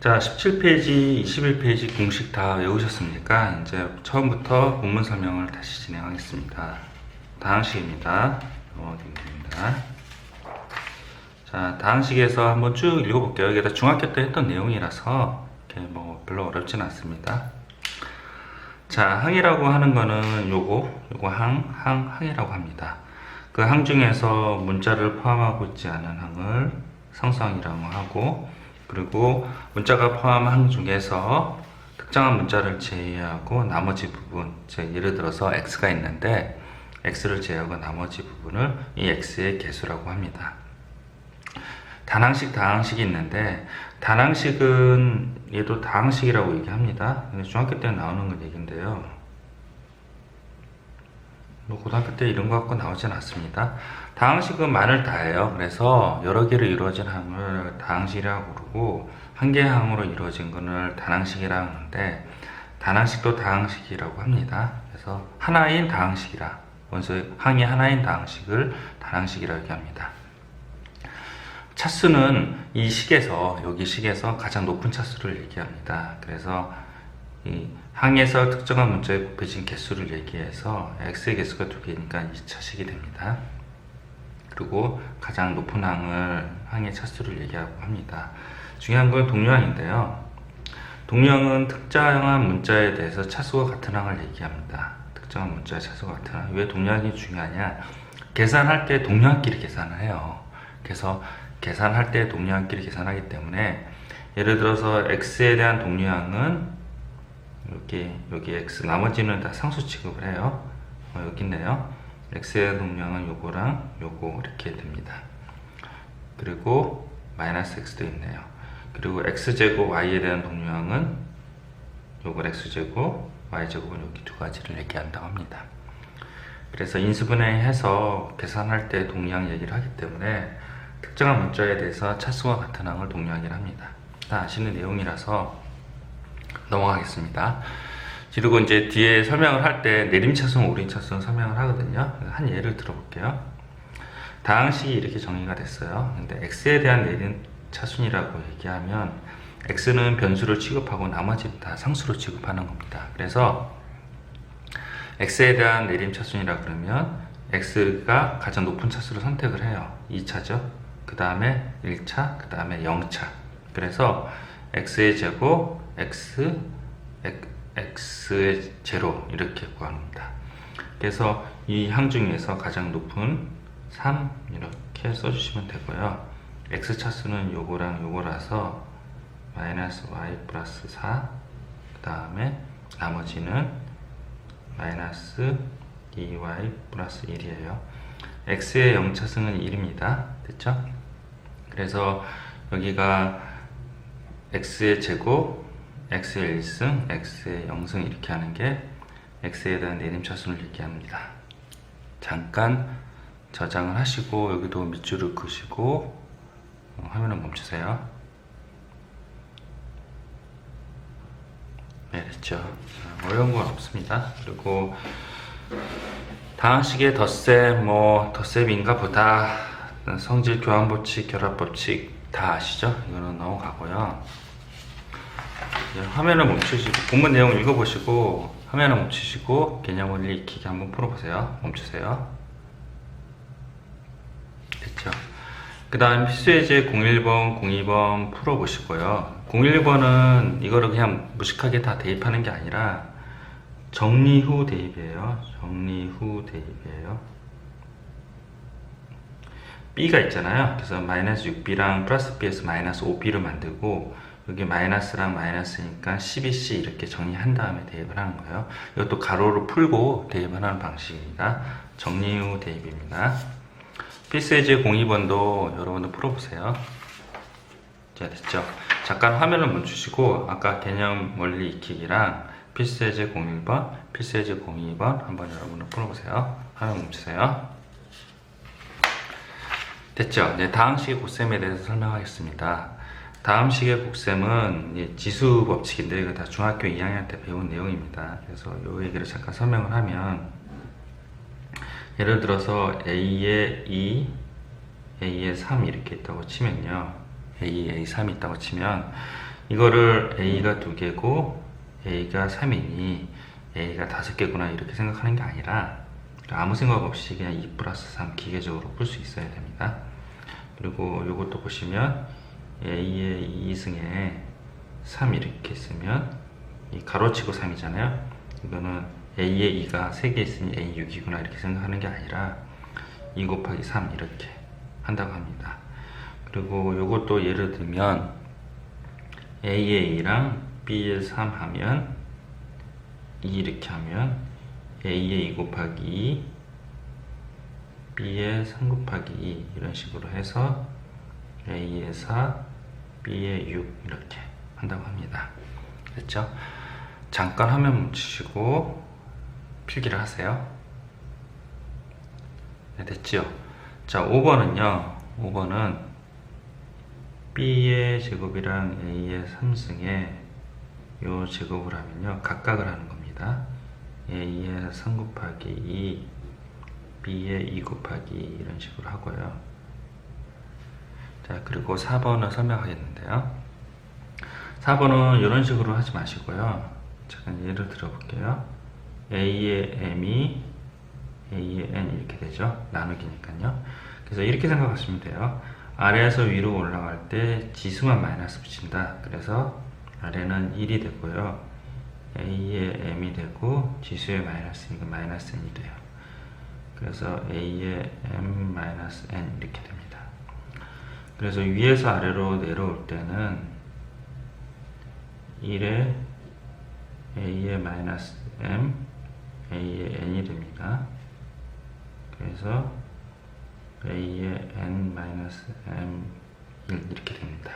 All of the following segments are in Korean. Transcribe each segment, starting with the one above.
자, 17페이지, 21페이지 공식 다 외우셨습니까? 이제 처음부터 본문 설명을 다시 진행하겠습니다. 다항식입니다. 넘어가겠습니다. 자, 다항식에서 한번 쭉 읽어볼게요. 이게 다 중학교 때 했던 내용이라서 이렇게 뭐 별로 어렵진 않습니다. 자, 항이라고 하는 거는 요거 항이라고 합니다. 그 항 중에서 문자를 포함하고 있지 않은 항을 상수항이라고 하고, 그리고 문자가 포함한 항 중에서 특정한 문자를 제외하고 나머지 부분, 예를 들어서 x가 있는데 x를 제외하고 나머지 부분을 이 x의 개수라고 합니다. 단항식, 다항식이 있는데 단항식은 얘도 다항식이라고 얘기합니다. 중학교 때 나오는 건 얘기인데요. 고등학교 때 이런 거 갖고 나오진 않습니다. 다항식은 만을 다해요. 그래서 여러 개로 이루어진 항을 다항식이라고 부르고 한 개의 항으로 이루어진 것을 단항식이라고 하는데 단항식도 다항식이라고 합니다. 그래서 하나인 다항식이라, 원소 항이 하나인 다항식을 단항식이라고 얘기합니다. 차수는 이 식에서, 여기 식에서 가장 높은 차수를 얘기합니다. 그래서 이 항에서 특정한 문자에 곱해진 개수를 얘기해서 x의 개수가 2개니까 2차식이 됩니다. 그리고 가장 높은 항의 차수를 얘기하고 합니다. 중요한 건 동류항인데요. 동류항은 특정한 문자에 대해서 차수가 같은 항을 얘기합니다. 특정한 문자의 차수가 같은 항. 왜 동류항이 중요하냐? 계산할 때 동류항끼리 계산을 해요. 그래서 계산할 때 동류항끼리 계산하기 때문에 예를 들어서 x에 대한 동류항은 여기 x, 나머지는 다 상수 취급을 해요. 여기 있네요. x에 대한 동류항은 요거랑 요거 이렇게 됩니다. 그리고 마이너스 x도 있네요. 그리고 x제곱 y에 대한 동류항은 요걸 x제곱, y제곱은 여기 두 가지를 얘기한다고 합니다. 그래서 인수분해해서 계산할 때 동류항 얘기를 하기 때문에 특정한 문자에 대해서 차수와 같은 항을 동류항이라 합니다. 다 아시는 내용이라서 넘어가겠습니다. 그리고 이제 뒤에 설명을 할 때 내림차수는 오림차수는 설명을 하거든요. 한 예를 들어볼게요. 다항식이 이렇게 정의가 됐어요. 근데 x에 대한 내림차순이라고 얘기하면 x는 변수를 취급하고 나머지는 다 상수로 취급하는 겁니다. 그래서 x에 대한 내림차순이라 그러면 x가 가장 높은 차수를 선택을 해요. 2차죠. 그 다음에 1차, 그 다음에 0차. 그래서 x의 제곱, x의 제로 이렇게 구합니다. 그래서 이 항 중에서 가장 높은 3 이렇게 써주시면 되고요. x 차수는 요거랑 요거라서 마이너스 y 플러스 4, 그 다음에 나머지는 마이너스 2y 플러스 1이에요. x의 0차수는 1입니다. 됐죠? 그래서 여기가 x의 제곱, x의 1승, x의 0승 이렇게 하는 게 x에 대한 내림차순을 얘기합니다. 잠깐 저장을 하시고 여기도 밑줄을 그시고 화면을 멈추세요. 네, 됐죠. 어려운 건 없습니다. 그리고 다항식의 덧셈, 덧셈인가 보다, 성질 교환법칙, 결합법칙 다 아시죠? 이거는 넘어가고요. 화면을 멈추시고 본문 내용 읽어보시고 화면을 멈추시고 개념 원리 익히기 한번 풀어보세요. 멈추세요. 됐죠? 그 다음 필수의 제 01번, 02번 풀어보시고요. 01번은 이거를 그냥 무식하게 다 대입하는 게 아니라 정리 후 대입이에요. 정리 후 대입이에요. b가 있잖아요. 그래서 마이너스 6b랑 플러스 b에서 마이너스 5b를 만들고 여기 마이너스랑 마이너스니까 12c 이렇게 정리한 다음에 대입을 하는 거예요. 이것도 가로로 풀고 대입을 하는 방식입니다. 정리 후 대입입니다. 필수의 제 02번도 여러분들 풀어보세요. 자, 됐죠? 잠깐 화면을 멈추시고 아까 개념 원리 익히기랑 필수의 제 01번, 필수의 제 02번 한번 여러분들 풀어보세요. 화면 멈추세요. 됐죠? 이제 다항식의 곱셈에 대해서 설명하겠습니다. 다음식의 곱셈은 지수 법칙인데 이거 다 중학교 2학년 때 배운 내용입니다. 그래서 이 얘기를 잠깐 설명을 하면 예를 들어서 A에 2, A에 3 이렇게 있다고 치면요. A, A3 있다고 치면 이거를 a가 2개고 a가 3이니 a가 5개구나 이렇게 생각하는 게 아니라 아무 생각 없이 그냥 2 플러스 3 기계적으로 풀 수 있어야 됩니다. 그리고 이것도 보시면 a의 2승에 3 이렇게 있으면 이 가로치고 3이잖아요. 이거는 a의 2가 3개 있으니 a 6이구나 이렇게 생각하는 게 아니라 2 곱하기 3 이렇게 한다고 합니다. 그리고 이것도 예를 들면 a의 2랑 b의 3 하면 2 이렇게 하면 a의 2 곱하기 2 b의 3 곱하기 2 이런 식으로 해서 a의 4 b의 6 이렇게 한다고 합니다. 됐죠? 잠깐 화면 멈추시고 필기를 하세요. 네, 됐죠? 자, 5번은요. 5번은 b의 제곱이랑 a의 3승에 요 제곱을 하면요. 각각을 하는 겁니다. a의 3 곱하기 2 b의 2 곱하기 2 이런 식으로 하고요. 자, 그리고 4번을 설명하겠는데요. 4번은 이런 식으로 하지 마시고요. 잠깐 예를 들어 볼게요. a의 m이 a의 n 이렇게 되죠. 나누기니까요. 그래서 이렇게 생각하시면 돼요. 아래에서 위로 올라갈 때 지수만 마이너스 붙인다. 그래서 아래는 1이 되고요. a의 m이 되고 지수의 마이너스니까 마이너스 n이 돼요. 그래서 a의 m 마이너스 n 이렇게 됩니다. 그래서 위에서 아래로 내려올 때는 1에 a의 마이너스 m a의 n이 됩니다. 그래서 a의 n 마이너스 m 1 이렇게 됩니다.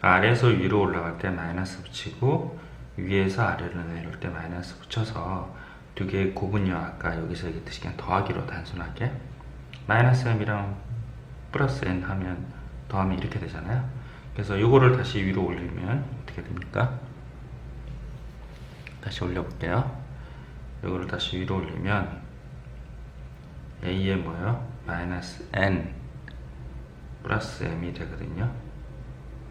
아래에서 위로 올라갈 때 마이너스 붙이고 위에서 아래로 내려올 때 마이너스 붙여서 두 개의 곱은요, 아까 여기서 얘기했듯이 그냥 더하기로 단순하게 마이너스 m이랑 플러스 n 하면 더하면 이렇게 되잖아요. 그래서 이거를 다시 위로 올리면 어떻게 됩니까? 다시 올려볼게요. 이거를 다시 위로 올리면 a의 뭐요? 마이너스 n 플러스 m이 되거든요.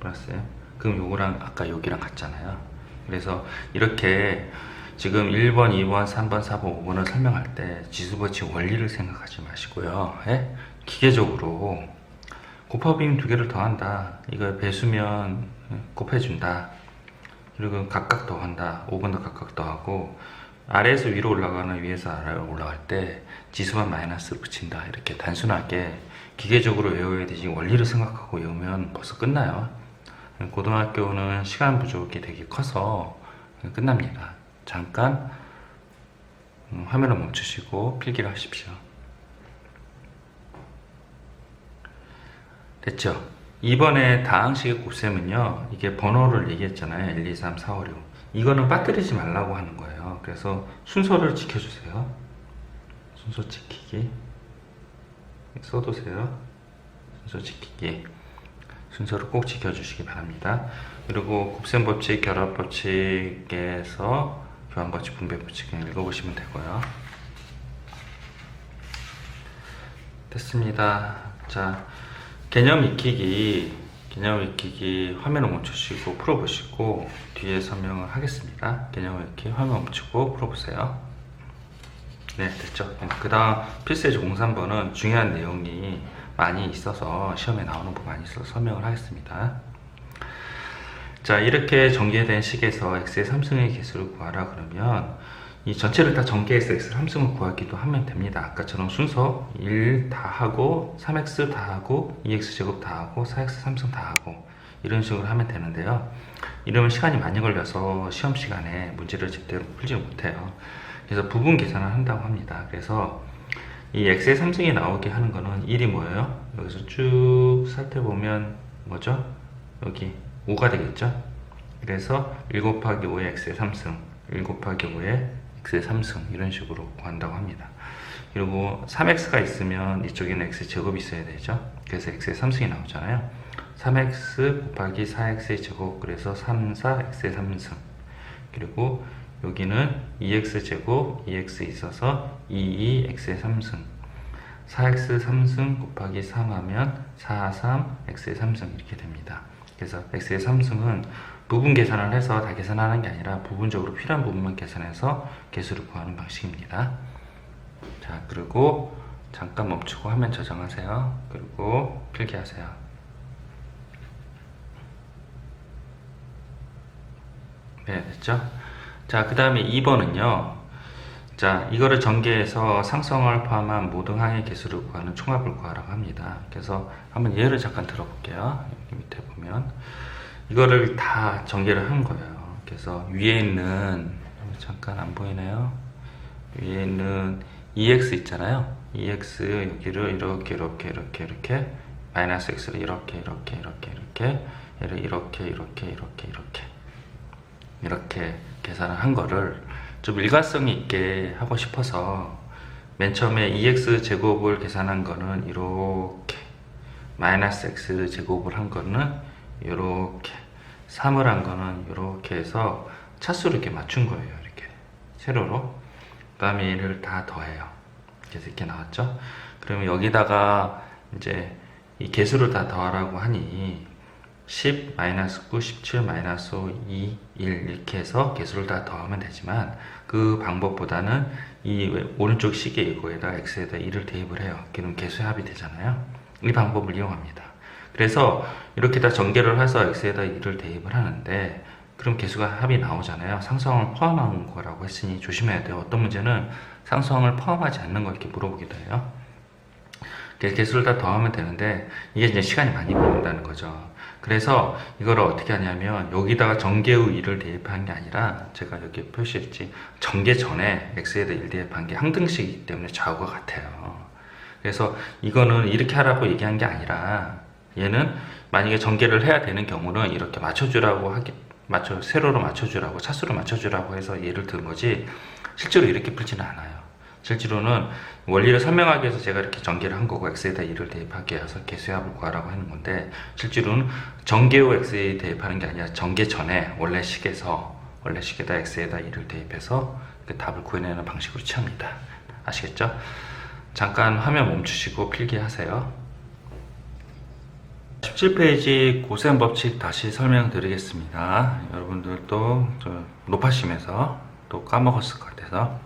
플러스 m. 그럼 요거랑 아까 여기랑 같잖아요. 그래서 이렇게 지금 1번, 2번, 3번, 4번, 5번을 설명할 때 지수법칙 원리를 생각하지 마시고요. 예? 기계적으로 곱하기면 두 개를 더한다. 이거 배수면 곱해준다. 그리고 각각 더한다. 5번도 각각 더하고 아래에서 위로 올라가나 위에서 아래로 올라갈 때 지수만 마이너스 붙인다. 이렇게 단순하게 기계적으로 외워야 되지 원리를 생각하고 외우면 벌써 끝나요. 고등학교는 시간 부족이 되게 커서 끝납니다. 잠깐 화면을 멈추시고 필기를 하십시오. 됐죠? 이번에 다항식의 곱셈은요, 이게 번호를 얘기했잖아요. 1, 2, 3, 4, 5, 6. 이거는 빠뜨리지 말라고 하는 거예요. 그래서 순서를 지켜주세요. 순서 지키기. 써두세요. 순서 지키기. 순서를 꼭 지켜주시기 바랍니다. 그리고 곱셈 법칙, 결합 법칙에서 교환 법칙, 분배 법칙 그냥 읽어보시면 되고요. 됐습니다. 자, 개념 익히기 화면을 멈추시고 풀어보시고 뒤에 설명을 하겠습니다. 개념 익히기 화면 멈추고 풀어보세요. 네, 됐죠? 그 다음 필수의 03번은 중요한 내용이 많이 있어서 시험에 나오는 부분이 많이 있어서 설명을 하겠습니다. 자, 이렇게 전개된 식에서 x의 3승의 개수를 구하라 그러면 이 전체를 다 전개해서 x의 3승을 구하기도 하면 됩니다. 아까처럼 순서 1 다 하고 3x 다 하고 2x 제곱 다 하고 4x 3승 다 하고 이런 식으로 하면 되는데요. 이러면 시간이 많이 걸려서 시험 시간에 문제를 제대로 풀지 못해요. 그래서 부분 계산을 한다고 합니다. 그래서 이 x의 3승이 나오게 하는 거는 1이 뭐예요? 여기서 쭉 살펴보면 뭐죠? 여기 5가 되겠죠? 그래서 1 곱하기 5의 x의 3승 1 곱하기 5의 x의 3승 이런 식으로 구한다고 합니다. 그리고 3x가 있으면 이쪽에는 x 제곱이 있어야 되죠. 그래서 x의 3승이 나오잖아요. 3x 곱하기 4x의 제곱 그래서 3, 4, x의 3승 그리고 여기는 2x 제곱 2x 있어서 2, 2, x의 3승 4x 3승 곱하기 3 하면 4, 3, x의 3승 이렇게 됩니다. 그래서 x의 3승은 부분 계산을 해서 다 계산하는 게 아니라 부분적으로 필요한 부분만 계산해서 개수를 구하는 방식입니다. 자, 그리고 잠깐 멈추고 화면 저장하세요. 그리고 필기하세요. 네, 됐죠? 자, 그 다음에 2번은요. 자, 이거를 전개해서 상성을 포함한 모든 항의 개수를 구하는 총합을 구하라고 합니다. 그래서 한번 예를 잠깐 들어볼게요. 여기 밑에 보면 이거를 다 전개를 한 거예요. 그래서 위에 있는, 잠깐 안 보이네요. 위에 있는 EX 있잖아요. EX 여기를 이렇게 마이너스 X를 이렇게 얘를 이렇게 계산을 한 거를 좀 일관성이 있게 하고 싶어서 맨 처음에 EX 제곱을 계산한 거는 이렇게, 마이너스 X 제곱을 한 거는 이렇게, 3을 한 거는 이렇게 해서 차수를 이렇게 맞춘 거예요. 이렇게 세로로. 그 다음에 얘를 다 더해요. 그래서 이렇게 나왔죠. 그러면 여기다가 이제 이 개수를 다 더하라고 하니 10, 마이너스 9, 17, 마이너스 5, 2, 1 이렇게 해서 개수를 다 더하면 되지만 그 방법보다는 이 오른쪽 시계 이거에다 x에다 1을 대입을 해요. 그럼 개수의 합이 되잖아요. 이 방법을 이용합니다. 그래서 이렇게 다 전개를 해서 x에다 1을 대입을 하는데 그럼 개수가 합이 나오잖아요. 상수항을 포함한 거라고 했으니 조심해야 돼요. 어떤 문제는 상수항을 포함하지 않는 거 이렇게 물어보기도 해요. 개수를 다 더하면 되는데 이게 이제 시간이 많이 걸린다는 거죠. 그래서 이거를 어떻게 하냐면 여기다가 전개 후 1을 대입한 게 아니라 제가 여기 표시했지, 전개 전에 x에다 1 대입한 게 항등식이기 때문에 좌우가 같아요. 그래서 이거는 이렇게 하라고 얘기한 게 아니라 얘는 만약에 전개를 해야 되는 경우는 이렇게 맞춰주라고 세로로 맞춰주라고, 차수로 맞춰주라고 해서 예를 든 거지 실제로 이렇게 풀지는 않아요. 실제로는 원리를 설명하기 위해서 제가 이렇게 전개를 한 거고 x에다 1을 대입하게 해서 개수의 합을 구하라고 하는 건데 실제로는 전개 후 x에 대입하는 게 아니라 전개 전에 원래 식에다 x에다 1을 대입해서 그 답을 구해내는 방식으로 취합니다. 아시겠죠? 잠깐 화면 멈추시고 필기하세요. 17페이지 고셈 법칙 다시 설명드리겠습니다. 여러분들도 높아심에서 또 까먹었을 것 같아서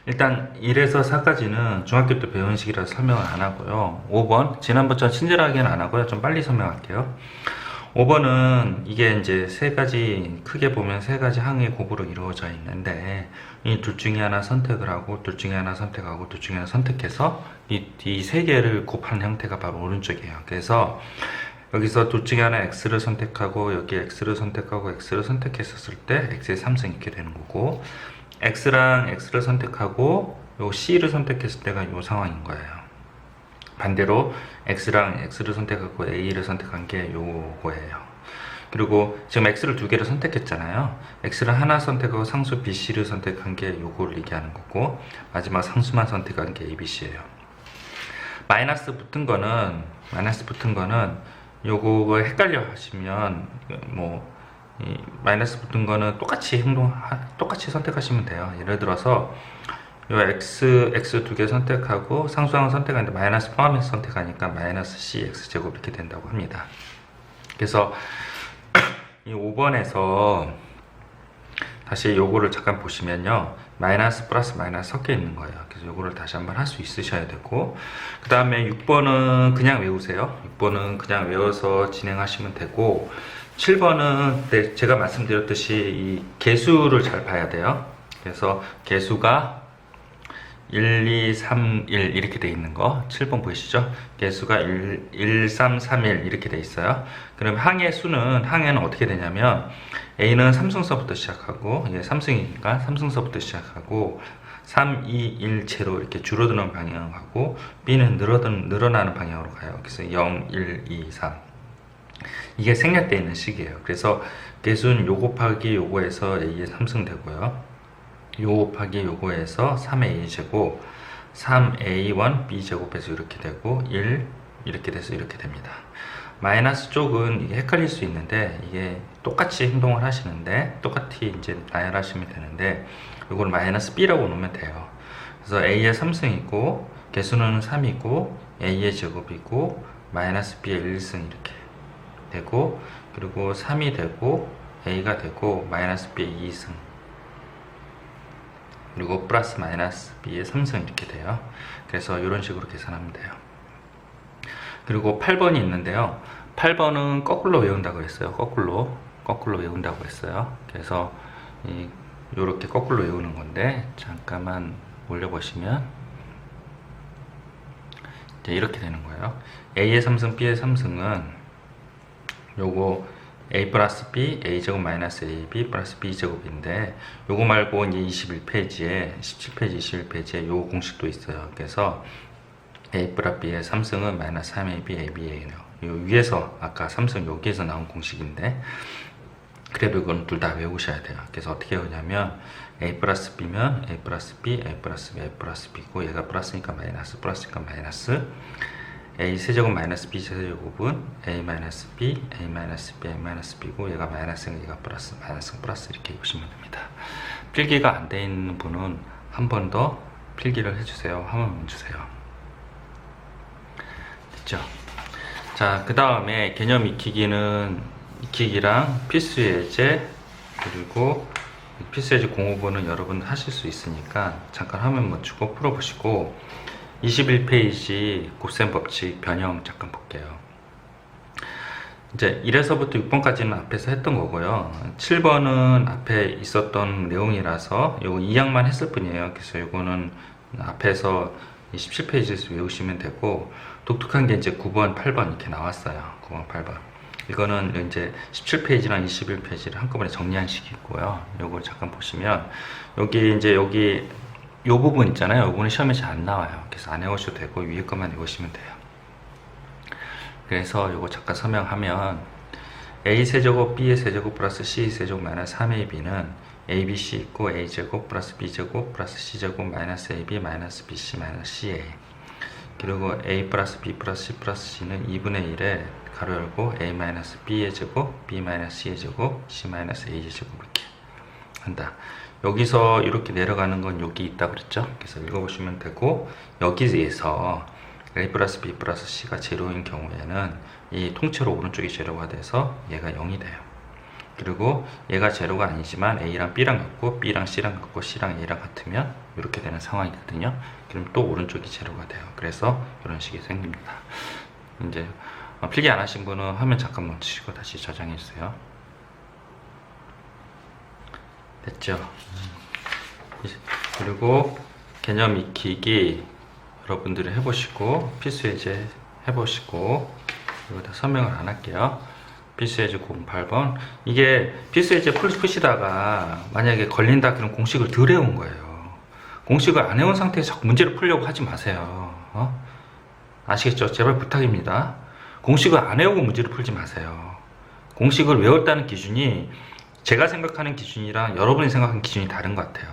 일단 1에서 4까지는 중학교 때 배운 식이라서 설명을 안 하고요. 5번 지난번처럼 친절하게는 안 하고요. 좀 빨리 설명할게요. 5번은 이게 이제 세 가지, 크게 보면 세 가지 항의 곱으로 이루어져 있는데 이 둘 중에 하나 선택을 하고 둘 중에 하나 선택하고 둘 중에 하나 선택해서 이 세 개를 곱하는 형태가 바로 오른쪽이에요. 그래서 여기서 둘 중에 하나 x를 선택하고 여기 x를 선택하고 x를 선택했었을 때 x의 3승 이렇게 되는 거고, x랑 x를 선택하고 요 c를 선택했을 때가 요 상황인 거예요. 반대로 x랑 x를 선택하고 a를 선택한 게 요거예요. 그리고 지금 x를 두 개를 선택했잖아요. x를 하나 선택하고 상수 bc를 선택한 게 요거를 얘기하는 거고, 마지막 상수만 선택한 게 abc예요. 마이너스 붙은 거는 요거 헷갈려 하시면 마이너스 붙은 거는 똑같이 선택하시면 돼요. 예를 들어서 요 x 두 개 선택하고 상수항을 선택하는데 마이너스 포함해서 선택하니까 마이너스 c x 제곱 이렇게 된다고 합니다. 그래서 이 5번에서 다시 요거를 잠깐 보시면요, 마이너스 플러스 마이너스 섞여 있는 거예요. 그래서 요거를 다시 한번 할 수 있으셔야 되고, 그 다음에 6번은 그냥 외우세요. 6번은 그냥 외워서 진행하시면 되고, 7번은 제가 말씀드렸듯이 이 개수를 잘 봐야 돼요. 그래서 개수가 1, 2, 3, 1 이렇게 돼 있는 거 7번 보이시죠? 개수가 1, 3, 3, 1 이렇게 돼 있어요. 그럼 항에는 어떻게 되냐면 A는 3승서부터 시작하고, 얘 3승이니까 3승서부터 시작하고 3, 2, 1 채로 이렇게 줄어드는 방향으로 가고, B는 늘어나는 방향으로 가요. 그래서 0, 1, 2, 3 이게 생략되어 있는 식이에요. 그래서 개수는 요 곱하기 요거에서 A의 3승 되고요, 요 곱하기 요거에서 3A 제곱 3A1 B 제곱해서 이렇게 되고 1 이렇게 돼서 이렇게 됩니다. 마이너스 쪽은 이게 헷갈릴 수 있는데 이게 똑같이 행동을 하시는데 똑같이 이제 나열하시면 되는데 이걸 마이너스 B라고 놓으면 돼요. 그래서 A의 3승이고 개수는 3이고 A의 제곱이고 마이너스 B의 1승 이렇게 되고, 그리고 3이 되고, A가 되고, 마이너스 B의 2승, 그리고 플러스 마이너스 B의 3승 이렇게 돼요. 그래서 이런 식으로 계산하면 돼요. 그리고 8번이 있는데요. 8번은 거꾸로 외운다고 했어요. 거꾸로 외운다고 했어요. 그래서 이렇게 거꾸로 외우는 건데, 잠깐만 올려보시면 이제 이렇게 되는 거예요. A의 3승, B의 3승은 요거 A 플러스 B, A제곱 마이너스 AB 플러스 B제곱인데, 요거 말고 이제 21페이지에 17페이지, 21페이지에 요 공식도 있어요. 그래서 A 플러스 B의 3승은 마이너스 3AB, AB예요. 요 위에서 아까 3승 여기에서 나온 공식인데, 그래도 이건 둘 다 외우셔야 돼요. 그래서 어떻게 외우냐면, A 플러스 B면 A 플러스 B, A 플러스 B, A 플러스 B고, 얘가 플러스니까 마이너스, 플러스니까 마이너스, A 세제곱 마이너스 B 세제곱은 A 마이너스 B, A 마이너스 B, A 마이너스 B고, 얘가 마이너스니까 얘가 플러스, 마이너스, 플러스 이렇게 보시면 됩니다. 필기가 안 돼 있는 분은 한 번 더 필기를 해주세요. 한 번 주세요. 됐죠? 자, 그 다음에 개념 익히기랑 필수 예제, 그리고 필수 예제 05번은 여러분 하실 수 있으니까 잠깐 화면 멈추고 풀어보시고, 21페이지 곱셈 법칙 변형 잠깐 볼게요. 이제 1에서부터 6번까지는 앞에서 했던 거고요. 7번은 앞에 있었던 내용이라서 요거 2항만 했을 뿐이에요. 그래서 요거는 앞에서 17페이지에서 외우시면 되고, 독특한 게 이제 9번, 8번 이렇게 나왔어요. 9번, 8번. 이거는 이제 17페이지랑 21페이지를 한꺼번에 정리한 식이고요. 요걸 잠깐 보시면, 여기 요 부분 있잖아요. 요거는 시험에 잘 안 나와요. 그래서 안 외우셔도 되고, 위에 것만 외우시면 돼요. 그래서 요거 잠깐 설명하면, A 세제곱 B의 세제곱 플러스 C 세제곱 마이너스 3AB는 ABC 있고, A제곱 플러스 B제곱 플러스 C제곱 마이너스 AB 마이너스 BC 마이너스 CA, 그리고 A 플러스 B 플러스 C 플러스 C는 2분의 1에 가로 열고 A 마이너스 B의 제곱, B 마이너스 C의 제곱, C 마이너스 A의 제곱 이렇게 한다. 여기서 이렇게 내려가는 건 여기 있다 그랬죠? 그래서 읽어보시면 되고, 여기에서 A 플러스 B 플러스 C가 제로인 경우에는 이 통째로 오른쪽이 제로가 돼서 얘가 0이 돼요. 그리고 얘가 제로가 아니지만 A랑 B랑 같고, B랑 C랑 같고, C랑 A랑 같으면 이렇게 되는 상황이거든요. 그럼 또 오른쪽이 제로가 돼요. 그래서 이런 식이 생깁니다. 이제 필기 안 하신 분은 화면 잠깐 멈추시고 다시 저장해 주세요. 됐죠? 그리고 개념 익히기 여러분들이 해보시고, 필수 예제 해보시고, 이거 다 설명을 안 할게요. 필수 예제 08번. 이게 필수 예제 푸시다가 만약에 걸린다 그럼 공식을 덜 외운 거예요. 공식을 안 외운 상태에서 자꾸 문제를 풀려고 하지 마세요. 아시겠죠? 제발 부탁입니다. 공식을 안 외우고 문제를 풀지 마세요. 공식을 외웠다는 기준이 제가 생각하는 기준이랑 여러분이 생각하는 기준이 다른 것 같아요.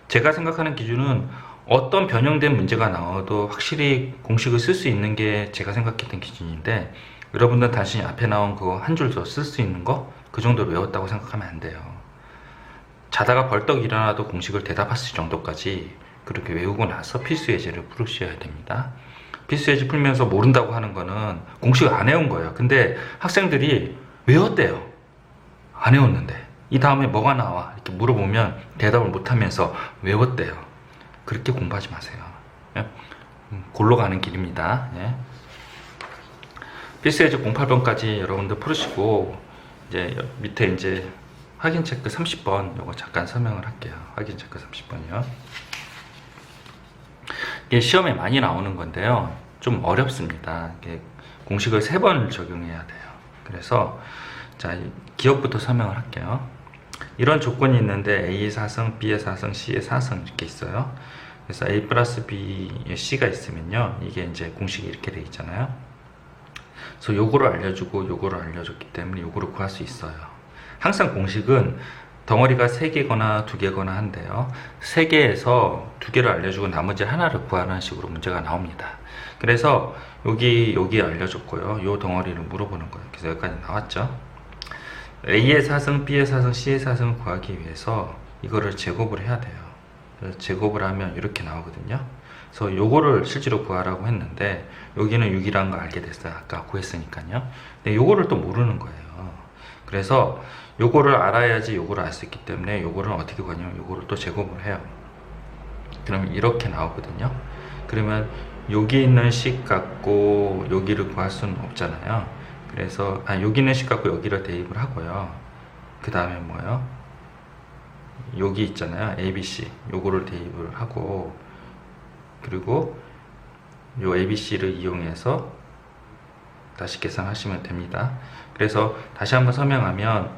제가 생각하는 기준은 어떤 변형된 문제가 나와도 확실히 공식을 쓸 수 있는 게 제가 생각했던 기준인데, 여러분들은 단순히 앞에 나온 그거 한 줄 더 쓸 수 있는 거, 그 정도로 외웠다고 생각하면 안 돼요. 자다가 벌떡 일어나도 공식을 대답하실 정도까지 그렇게 외우고 나서 필수 예제를 풀으셔야 됩니다. 필수 예제 풀면서 모른다고 하는 거는 공식을 안 외운 거예요. 근데 학생들이 외웠대요. 안 외웠는데 이 다음에 뭐가 나와 이렇게 물어보면 대답을 못하면서 외웠대요. 그렇게 공부하지 마세요. 예? 골로 가는 길입니다. 예? 필수 예제 08번까지 여러분들 풀으시고, 이제 밑에 이제 확인 체크 30번 요거 잠깐 설명을 할게요. 확인 체크 30번이요. 이게 시험에 많이 나오는 건데요. 좀 어렵습니다. 이게 공식을 3번 적용해야 돼요. 그래서 자, 기억부터 설명을 할게요. 이런 조건이 있는데 A의 4승, B의 4승, C의 4승 이렇게 있어요. 그래서 A 플러스 B의 C가 있으면요, 이게 이제 공식이 이렇게 돼 있잖아요. 그래서 요거를 알려주고 요거를 알려줬기 때문에 요거를 구할 수 있어요. 항상 공식은 덩어리가 3개거나 2개거나 한데요, 3개에서 2개를 알려주고 나머지 하나를 구하는 식으로 문제가 나옵니다. 그래서 여기 알려줬고요, 요 덩어리를 물어보는 거예요. 그래서 여기까지 나왔죠. A의 4승, B의 4승, C의 4승을 구하기 위해서 이거를 제곱을 해야 돼요. 그래서 제곱을 하면 이렇게 나오거든요. 그래서 요거를 실제로 구하라고 했는데 여기는 6이라는 거 알게 됐어요. 아까 구했으니까요. 근데 요거를 또 모르는 거예요. 그래서 요거를 알아야지 요거를 알 수 있기 때문에 요거를 어떻게 구하냐면 요거를 또 제곱을 해요. 그러면 이렇게 나오거든요. 그러면 여기 있는 식 갖고 여기를 구할 수는 없잖아요. 그래서 여기 있는 식 갖고 여기를 대입을 하고요. 그 다음에 뭐요? 여기 있잖아요. ABC 요거를 대입을 하고, 그리고 요 ABC를 이용해서 다시 계산하시면 됩니다. 그래서 다시 한번 설명하면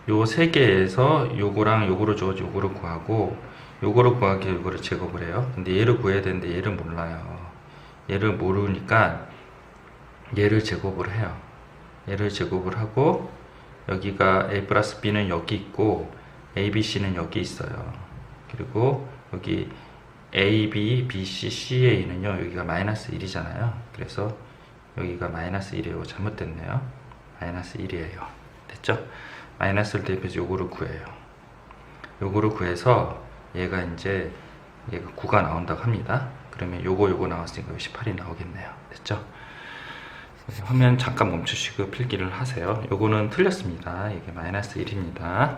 요 세 개에서 요거랑 요거를 줘 요거를 구하고, 요거를 구하기 위해 요거를 제곱을 해요. 근데 얘를 구해야 되는데 얘를 몰라요. 얘를 모르니까 얘를 제곱을 해요. 얘를 제곱을 하고, 여기가 A 플러스 B는 여기 있고 ABC는 여기 있어요. 그리고 여기 AB, BC, CA는요 여기가 마이너스 1이잖아요. 그래서 여기가 마이너스 1이에요. 잘못됐네요. 마이너스 1이에요. 됐죠? 마이너스를 대입해서 요거를 구해요. 요거를 구해서 얘가 이제 얘가 9가 나온다고 합니다. 그러면 요거 나왔으니까 18이 나오겠네요. 됐죠? 화면 잠깐 멈추시고 필기를 하세요. 요거는 틀렸습니다. 이게 마이너스 1입니다.